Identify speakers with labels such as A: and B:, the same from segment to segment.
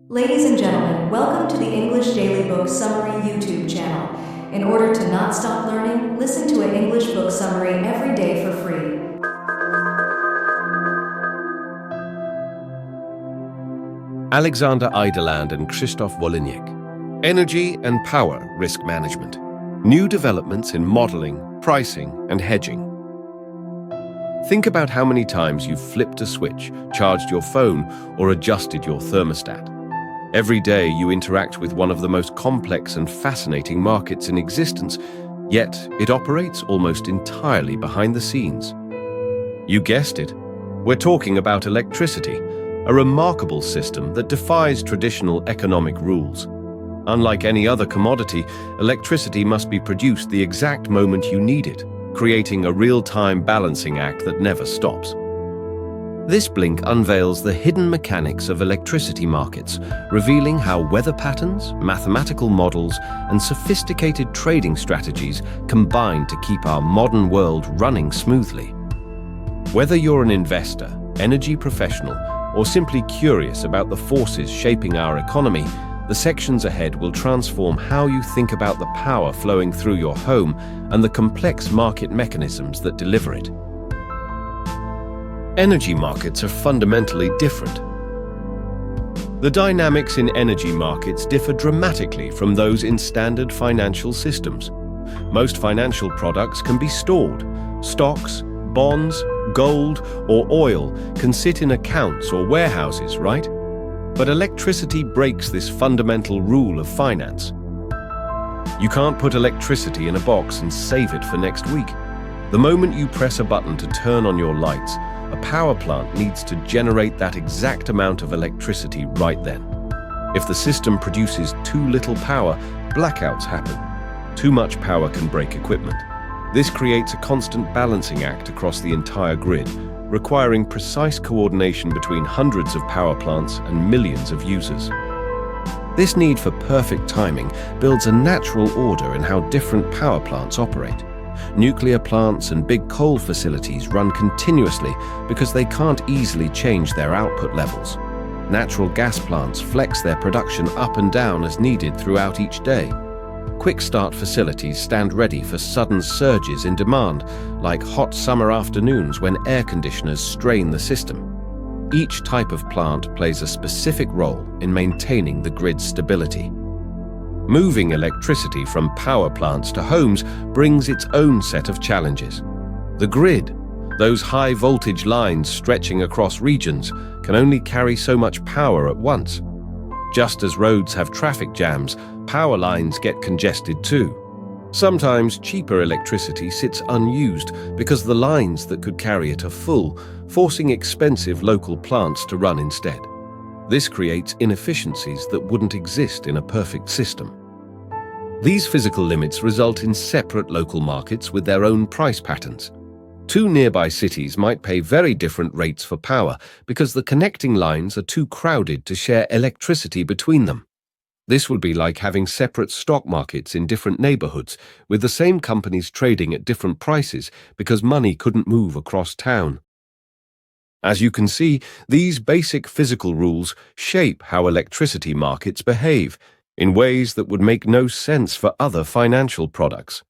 A: Ladies and gentlemen, welcome to the English Daily Book Summary YouTube channel. In order to not stop learning, listen to an English book summary every day for free.
B: Alexander Eiderland and Christoph Wolyniec. Energy and Power Risk Management. New developments in modeling, pricing, and hedging. Think about how many times you've flipped a switch, charged your phone, or adjusted your thermostat. Every day you interact with one of the most complex and fascinating markets in existence, yet it operates almost entirely behind the scenes. You guessed it. We're talking about electricity, a remarkable system that defies traditional economic rules. Unlike any other commodity, electricity must be produced the exact moment you need it, creating a real-time balancing act that never stops. This blink unveils the hidden mechanics of electricity markets, revealing how weather patterns, mathematical models, and sophisticated trading strategies combine to keep our modern world running smoothly. Whether you're an investor, energy professional, or simply curious about the forces shaping our economy, the sections ahead will transform how you think about the power flowing through your home and the complex market mechanisms that deliver it. Energy markets are fundamentally different. The dynamics in energy markets differ dramatically from those in standard financial systems. Most financial products can be stored. Stocks, bonds, gold, or oil can sit in accounts or warehouses, right? But electricity breaks this fundamental rule of finance. You can't put electricity in a box and save it for next week. The moment you press a button to turn on your lights, a power plant needs to generate that exact amount of electricity right then. If the system produces too little power, blackouts happen. Too much power can break equipment. This creates a constant balancing act across the entire grid, requiring precise coordination between hundreds of power plants and millions of users. This need for perfect timing builds a natural order in how different power plants operate. Nuclear plants and big coal facilities run continuously because they can't easily change their output levels. Natural gas plants flex their production up and down as needed throughout each day. Quick start facilities stand ready for sudden surges in demand, like hot summer afternoons when air conditioners strain the system. Each type of plant plays a specific role in maintaining the grid's stability. Moving electricity from power plants to homes brings its own set of challenges. The grid, those high voltage lines stretching across regions, can only carry so much power at once. Just as roads have traffic jams, power lines get congested too. Sometimes cheaper electricity sits unused because the lines that could carry it are full, forcing expensive local plants to run instead. This creates inefficiencies that wouldn't exist in a perfect system. These physical limits result in separate local markets with their own price patterns. Two nearby cities might pay very different rates for power because the connecting lines are too crowded to share electricity between them. This would be like having separate stock markets in different neighborhoods, with the same companies trading at different prices because money couldn't move across town. As you can see, these basic physical rules shape how electricity markets behave in ways that would make no sense for other financial products.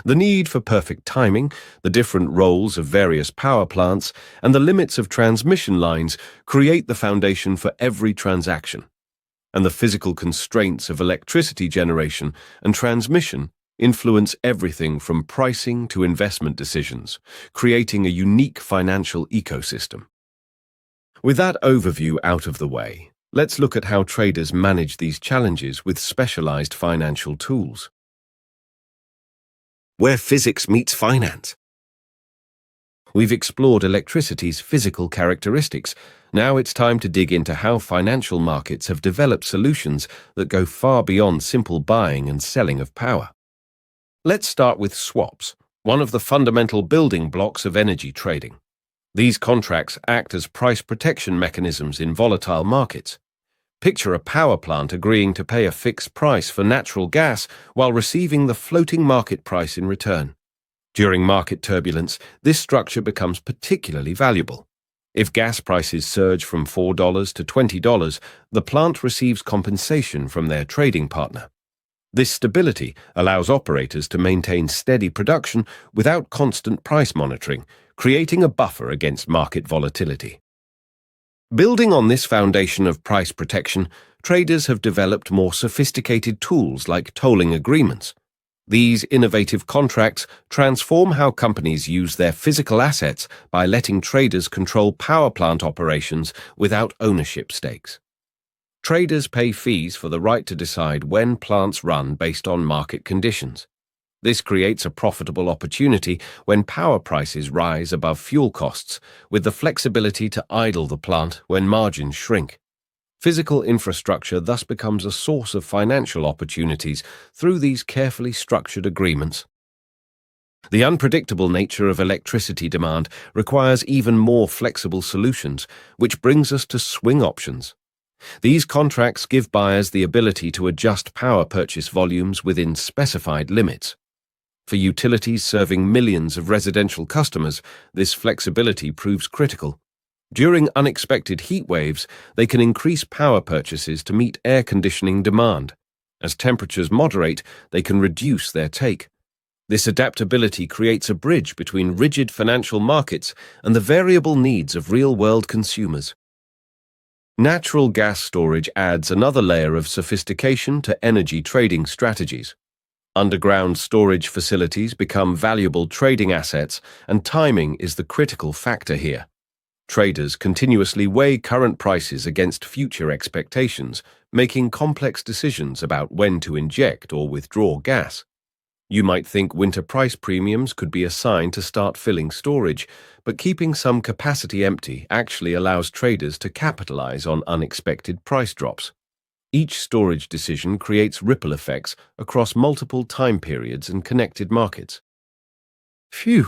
B: The need for perfect timing, the different roles of various power plants, and the limits of transmission lines create the foundation for every transaction. And the physical constraints of electricity generation and transmission influence everything from pricing to investment decisions, creating a unique financial ecosystem. With that overview out of the way, let's look at how traders manage these challenges with specialized financial tools. Where physics meets finance. We've explored electricity's physical characteristics. Now it's time to dig into how financial markets have developed solutions that go far beyond simple buying and selling of power. Let's start with swaps, one of the fundamental building blocks of energy trading. These contracts act as price protection mechanisms in volatile markets. Picture a power plant agreeing to pay a fixed price for natural gas while receiving the floating market price in return. During market turbulence, this structure becomes particularly valuable. If gas prices surge from $4 to $20, the plant receives compensation from their trading partner. This stability allows operators to maintain steady production without constant price monitoring, creating a buffer against market volatility. Building on this foundation of price protection, traders have developed more sophisticated tools like tolling agreements. These innovative contracts transform how companies use their physical assets by letting traders control power plant operations without ownership stakes. Traders pay fees for the right to decide when plants run based on market conditions. This creates a profitable opportunity when power prices rise above fuel costs, with the flexibility to idle the plant when margins shrink. Physical infrastructure thus becomes a source of financial opportunities through these carefully structured agreements. The unpredictable nature of electricity demand requires even more flexible solutions, which brings us to swing options. These contracts give buyers the ability to adjust power purchase volumes within specified limits. For utilities serving millions of residential customers, this flexibility proves critical. During unexpected heat waves, they can increase power purchases to meet air conditioning demand. As temperatures moderate, they can reduce their take. This adaptability creates a bridge between rigid financial markets and the variable needs of real-world consumers. Natural gas storage adds another layer of sophistication to energy trading strategies. Underground storage facilities become valuable trading assets, and timing is the critical factor here. Traders continuously weigh current prices against future expectations, making complex decisions about when to inject or withdraw gas. You might think winter price premiums could be a sign to start filling storage, but keeping some capacity empty actually allows traders to capitalize on unexpected price drops. Each storage decision creates ripple effects across multiple time periods and connected markets. Phew,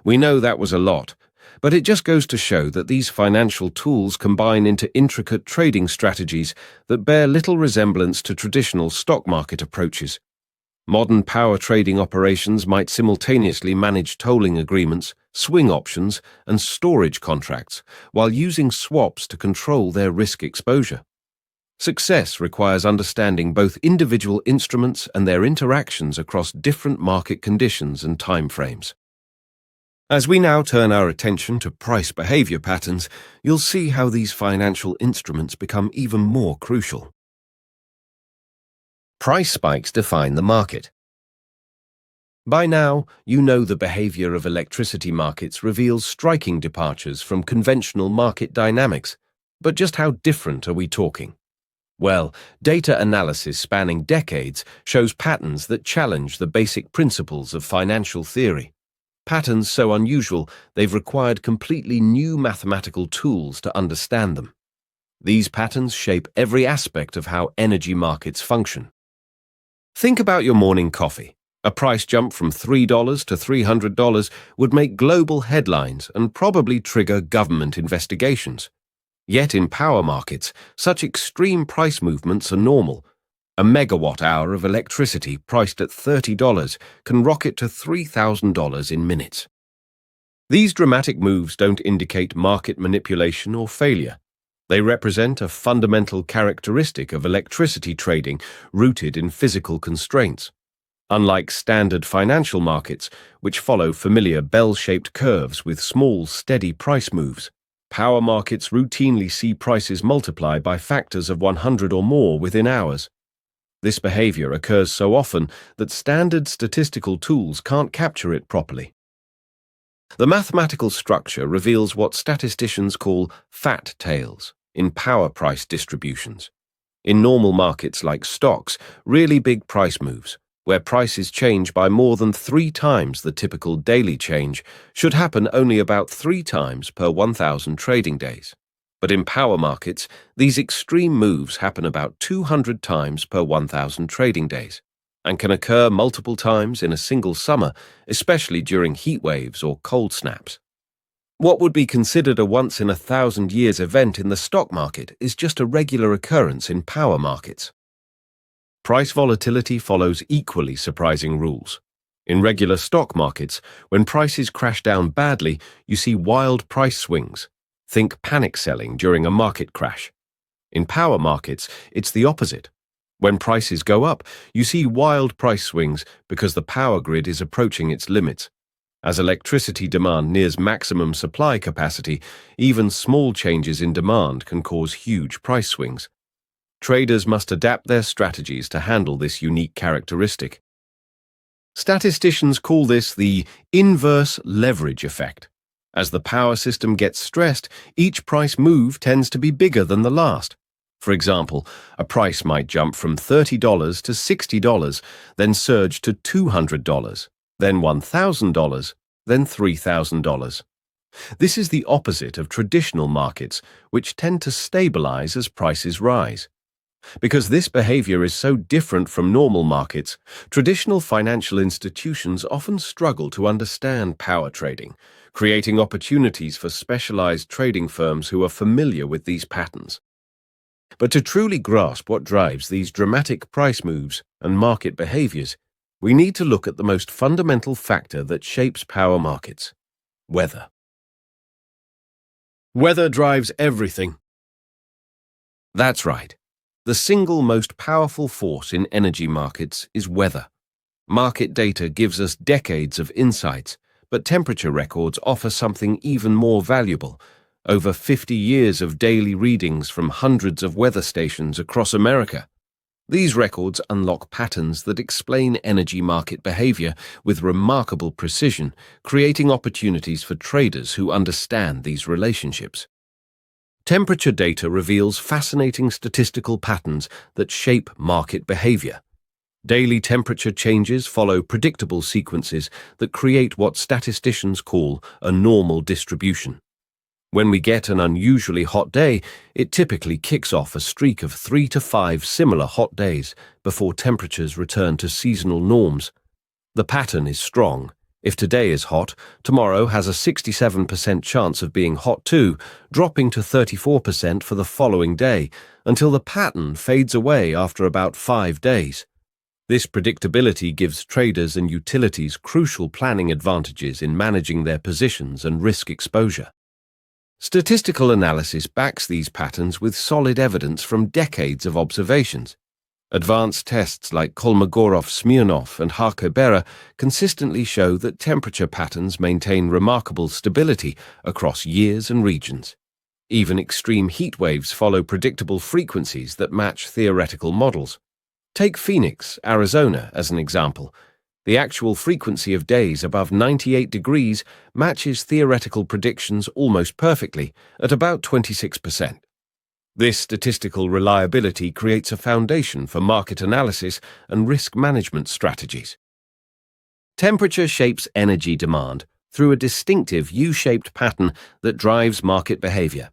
B: we know that was a lot, but it just goes to show that these financial tools combine into intricate trading strategies that bear little resemblance to traditional stock market approaches. Modern power trading operations might simultaneously manage tolling agreements, swing options, and storage contracts, while using swaps to control their risk exposure. Success requires understanding both individual instruments and their interactions across different market conditions and timeframes. As we now turn our attention to price behavior patterns, you'll see how these financial instruments become even more crucial. Price spikes define the market. By now, you know the behavior of electricity markets reveals striking departures from conventional market dynamics. But just how different are we talking? Well, data analysis spanning decades shows patterns that challenge the basic principles of financial theory. Patterns so unusual, they've required completely new mathematical tools to understand them. These patterns shape every aspect of how energy markets function. Think about your morning coffee. A price jump from $3 to $300 would make global headlines and probably trigger government investigations. Yet in power markets, such extreme price movements are normal. A megawatt hour of electricity priced at $30 can rocket to $3,000 in minutes. These dramatic moves don't indicate market manipulation or failure. They represent a fundamental characteristic of electricity trading rooted in physical constraints. Unlike standard financial markets, which follow familiar bell-shaped curves with small, steady price moves, power markets routinely see prices multiply by factors of 100 or more within hours. This behavior occurs so often that standard statistical tools can't capture it properly. The mathematical structure reveals what statisticians call fat tails in power price distributions. In normal markets like stocks, really big price moves, where prices change by more than 3 times the typical daily change, should happen only about 3 times per 1,000 trading days. But in power markets, these extreme moves happen about 200 times per 1,000 trading days, and can occur multiple times in a single summer, especially during heat waves or cold snaps. What would be considered a once-in-a-thousand-years event in the stock market is just a regular occurrence in power markets. Price volatility follows equally surprising rules. In regular stock markets, when prices crash down badly, you see wild price swings. Think panic selling during a market crash. In power markets, it's the opposite. When prices go up, you see wild price swings because the power grid is approaching its limits. As electricity demand nears maximum supply capacity, even small changes in demand can cause huge price swings. Traders must adapt their strategies to handle this unique characteristic. Statisticians call this the inverse leverage effect. As the power system gets stressed, each price move tends to be bigger than the last. For example, a price might jump from $30 to $60, then surge to $200, then $1,000, then $3,000. This is the opposite of traditional markets, which tend to stabilize as prices rise. Because this behavior is so different from normal markets, traditional financial institutions often struggle to understand power trading, creating opportunities for specialized trading firms who are familiar with these patterns. But to truly grasp what drives these dramatic price moves and market behaviors, we need to look at the most fundamental factor that shapes power markets: weather. Weather drives everything. That's right. The single most powerful force in energy markets is weather. Market data gives us decades of insights, but temperature records offer something even more valuable: over 50 years of daily readings from hundreds of weather stations across America. These records unlock patterns that explain energy market behavior with remarkable precision, creating opportunities for traders who understand these relationships. Temperature data reveals fascinating statistical patterns that shape market behavior. Daily temperature changes follow predictable sequences that create what statisticians call a normal distribution. When we get an unusually hot day, it typically kicks off a streak of 3 to 5 similar hot days before temperatures return to seasonal norms. The pattern is strong. If today is hot, tomorrow has a 67% chance of being hot too, dropping to 34% for the following day, until the pattern fades away after about 5 days. This predictability gives traders and utilities crucial planning advantages in managing their positions and risk exposure. Statistical analysis backs these patterns with solid evidence from decades of observations. Advanced tests like Kolmogorov-Smirnov and Harker-Berra consistently show that temperature patterns maintain remarkable stability across years and regions. Even extreme heat waves follow predictable frequencies that match theoretical models. Take Phoenix, Arizona, as an example. The actual frequency of days above 98 degrees matches theoretical predictions almost perfectly, at about 26%. This statistical reliability creates a foundation for market analysis and risk management strategies. Temperature shapes energy demand through a distinctive U-shaped pattern that drives market behavior.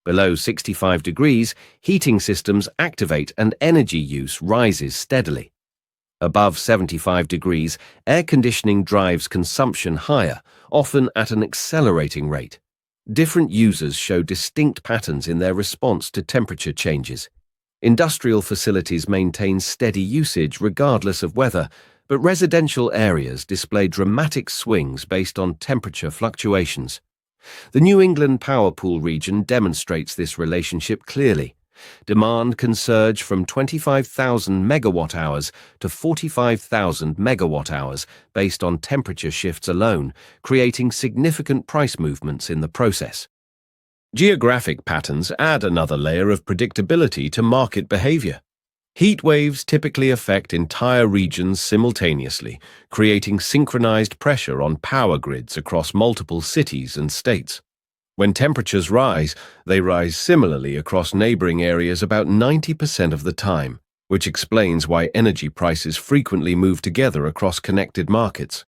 B: Below 65 degrees, heating systems activate and energy use rises steadily. Above 75 degrees, air conditioning drives consumption higher, often at an accelerating rate. Different users show distinct patterns in their response to temperature changes. Industrial facilities maintain steady usage regardless of weather, but residential areas display dramatic swings based on temperature fluctuations. The New England Power Pool region demonstrates this relationship clearly. Demand can surge from 25,000 megawatt-hours to 45,000 megawatt-hours based on temperature shifts alone, creating significant price movements in the process. Geographic patterns add another layer of predictability to market behavior. Heat waves typically affect entire regions simultaneously, creating synchronized pressure on power grids across multiple cities and states. When temperatures rise, they rise similarly across neighboring areas about 90% of the time, which explains why energy prices frequently move together across connected markets.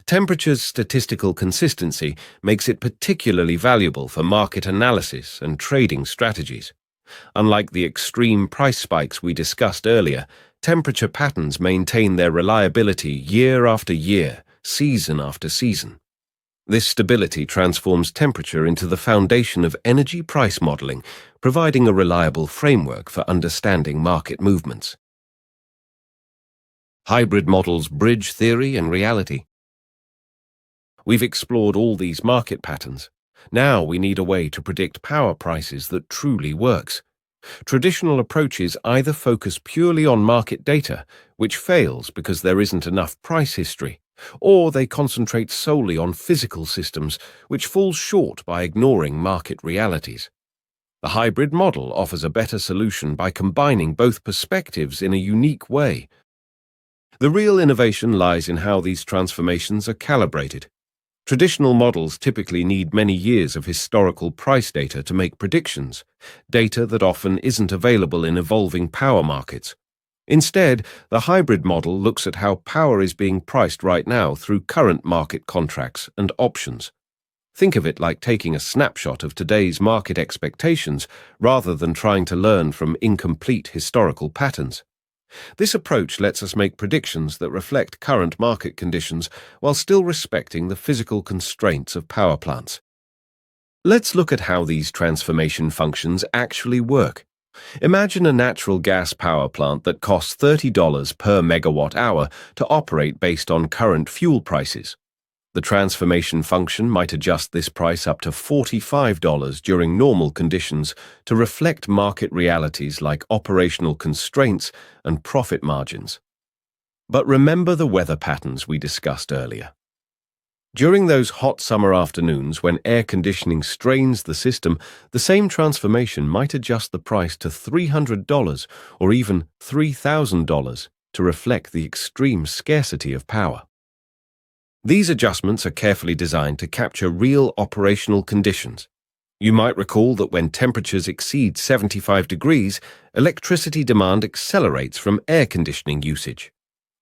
B: Temperature's statistical consistency makes it particularly valuable for market analysis and trading strategies. Unlike the extreme price spikes we discussed earlier, temperature patterns maintain their reliability year after year, season after season. This stability transforms temperature into the foundation of energy price modeling, providing a reliable framework for understanding market movements. Hybrid models bridge theory and reality. We've explored all these market patterns, Now we need a way to predict power prices that truly works. Traditional approaches either focus purely on market data, which fails because there isn't enough price history, or they concentrate solely on physical systems, which falls short by ignoring market realities. The hybrid model offers a better solution by combining both perspectives in a unique way. The real innovation lies in how these transformations are calibrated. Traditional models typically need many years of historical price data to make predictions, data that often isn't available in evolving power markets. Instead, the hybrid model looks at how power is being priced right now through current market contracts and options. Think of it like taking a snapshot of today's market expectations rather than trying to learn from incomplete historical patterns. This approach lets us make predictions that reflect current market conditions while still respecting the physical constraints of power plants. Let's look at how these transformation functions actually work. Imagine a natural gas power plant that costs $30 per megawatt hour to operate based on current fuel prices. The transformation function might adjust this price up to $45 during normal conditions to reflect market realities like operational constraints and profit margins. But remember the weather patterns we discussed earlier. During those hot summer afternoons when air conditioning strains the system, the same transformation might adjust the price to $300 or even $3,000 to reflect the extreme scarcity of power. These adjustments are carefully designed to capture real operational conditions. You might recall that when temperatures exceed 75 degrees, electricity demand accelerates from air conditioning usage.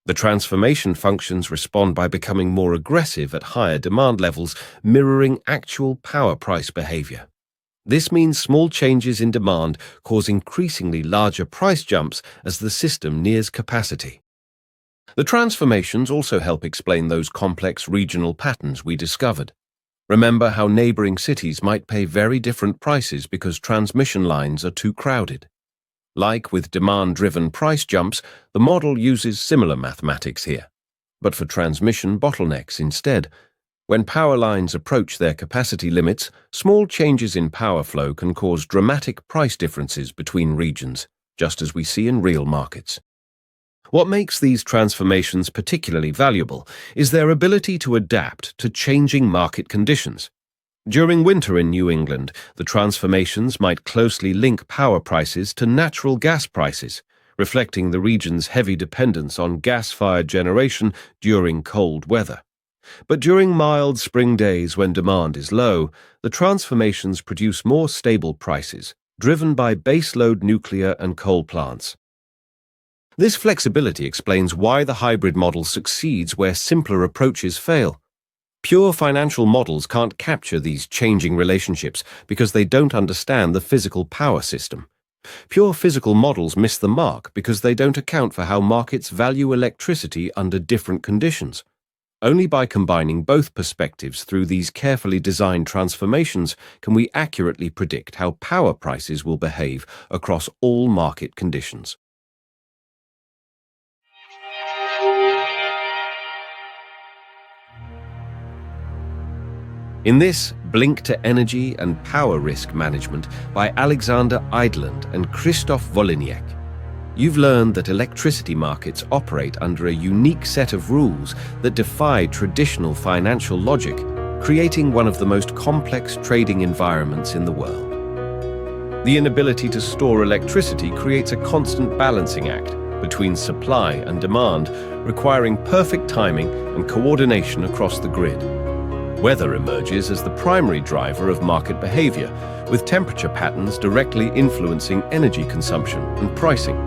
B: The transformation functions respond by becoming more aggressive at higher demand levels, mirroring actual power price behavior. This means small changes in demand cause increasingly larger price jumps as the system nears capacity. The transformations also help explain those complex regional patterns we discovered. Remember how neighboring cities might pay very different prices because transmission lines are too crowded. Like with demand-driven price jumps, the model uses similar mathematics here, but for transmission bottlenecks instead. When power lines approach their capacity limits, small changes in power flow can cause dramatic price differences between regions, just as we see in real markets. What makes these transformations particularly valuable is their ability to adapt to changing market conditions. During winter in New England, the transformations might closely link power prices to natural gas prices, reflecting the region's heavy dependence on gas-fired generation during cold weather. But during mild spring days when demand is low, the transformations produce more stable prices, driven by baseload nuclear and coal plants. This flexibility explains why the hybrid model succeeds where simpler approaches fail. Pure financial models can't capture these changing relationships because they don't understand the physical power system. Pure physical models miss the mark because they don't account for how markets value electricity under different conditions. Only by combining both perspectives through these carefully designed transformations can we accurately predict how power prices will behave across all market conditions. In this Blink to Energy and Power Risk Management by Alexander Eidland and Krzysztof Woliniec, you've learned that electricity markets operate under a unique set of rules that defy traditional financial logic, creating one of the most complex trading environments in the world. The inability to store electricity creates a constant balancing act between supply and demand, requiring perfect timing and coordination across the grid. Weather emerges as the primary driver of market behavior, with temperature patterns directly influencing energy consumption and pricing.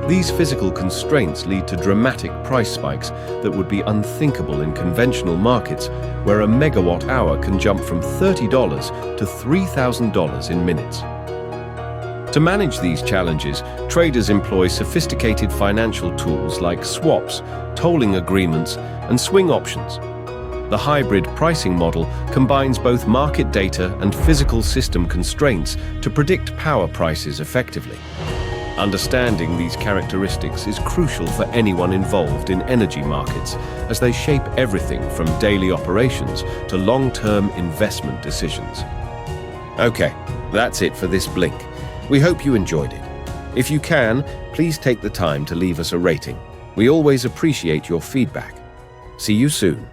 B: These physical constraints lead to dramatic price spikes that would be unthinkable in conventional markets, where a megawatt hour can jump from $30 to $3,000 in minutes. To manage these challenges, traders employ sophisticated financial tools like swaps, tolling agreements, and swing options. The hybrid pricing model combines both market data and physical system constraints to predict power prices effectively. Understanding these characteristics is crucial for anyone involved in energy markets, as they shape everything from daily operations to long-term investment decisions. Okay, that's it for this Blink. We hope you enjoyed it. If you can, please take the time to leave us a rating. We always appreciate your feedback. See you soon.